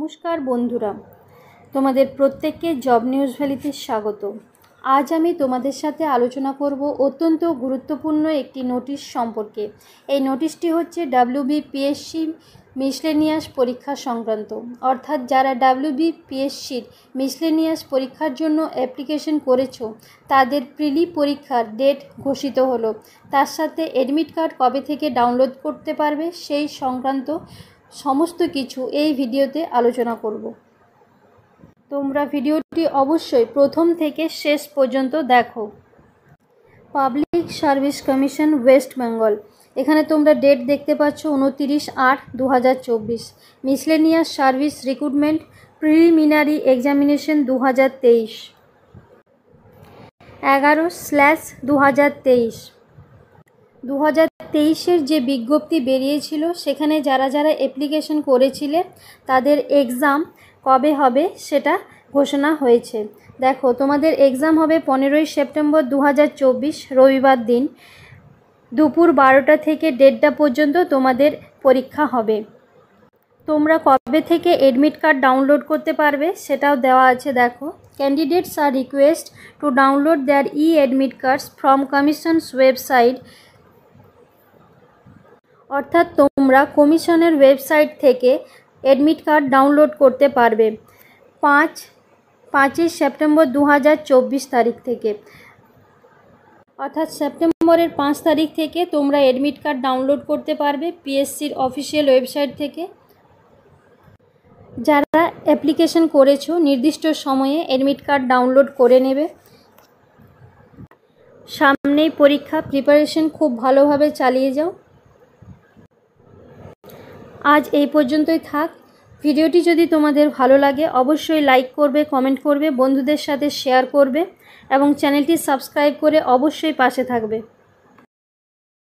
নমস্কার বন্ধুরা, তোমাদের প্রত্যেককে জব নিউজ ভ্যালিতে স্বাগত। আজ আমি তোমাদের সাথে আলোচনা করব অত্যন্ত গুরুত্বপূর্ণ একটি নোটিশ সম্পর্কে। এই নোটিশটি হচ্ছে WBPSC মিসলেনিয়াস পরীক্ষা সংক্রান্ত, অর্থাৎ যারা WBPSCর মিসলেনিয়াস পরীক্ষার জন্য অ্যাপ্লিকেশন করেছো তাদের প্রিলি পরীক্ষার ডেট ঘোষিত হলো। তার সাথে অ্যাডমিট কার্ড কবে থেকে ডাউনলোড করতে পারবে সেই সংক্রান্ত সমস্ত কিছু এই ভিডিওতে আলোচনা করব। তোমরা ভিডিওটি অবশ্যই প্রথম থেকে শেষ পর্যন্ত দেখো। Public service commission West Bengal, এখানে তোমরা ডেট দেখতে পাচ্ছ 29/8/2024। Miscellaneous service recruitment preliminary examination 2023, 11/2023। 2023-এর যে বিজ্ঞপ্তি বেরিয়েছিল সেখানে যারা যারা অ্যাপ্লিকেশন করেছিলে তাদের এক্সাম কবে হবে সেটা ঘোষণা হয়েছে। দেখো, তোমাদের এক্সাম হবে 15ই সেপ্টেম্বর 2024 রবিবার দিন দুপুর 12টা থেকে 1:30টা পর্যন্ত তোমাদের পরীক্ষা হবে। তোমরা কবে থেকে অ্যাডমিট কার্ড ডাউনলোড করতে পারবে সেটাও দেওয়া আছে। দেখো, candidates are request to download their admit cards from commission's website, অর্থাৎ তোমরা কমিশনের ওয়েবসাইট থেকে অ্যাডমিট কার্ড ডাউনলোড করতে পারবে 5ই সেপ্টেম্বর 2024 তারিখ থেকে। অর্থাৎ সেপ্টেম্বরের 5 তারিখ থেকে তোমরা অ্যাডমিট কার্ড ডাউনলোড করতে পারবে পিএসসির অফিসিয়াল ওয়েবসাইট থেকে। যারা অ্যাপ্লিকেশন করেছো নির্দিষ্ট সময়ে অ্যাডমিট কার্ড ডাউনলোড করে নেবে। সামনেই পরীক্ষা, প্রিপারেশন খুব ভালোভাবে চালিয়ে যাও। আজ এই পর্যন্তই থাক। ভিডিওটি যদি তোমাদের ভালো লাগে অবশ্যই লাইক করবে, কমেন্ট করবে, বন্ধুদের সাথে শেয়ার করবে এবং চ্যানেলটি সাবস্ক্রাইব করে অবশ্যই পাশে থাকবে।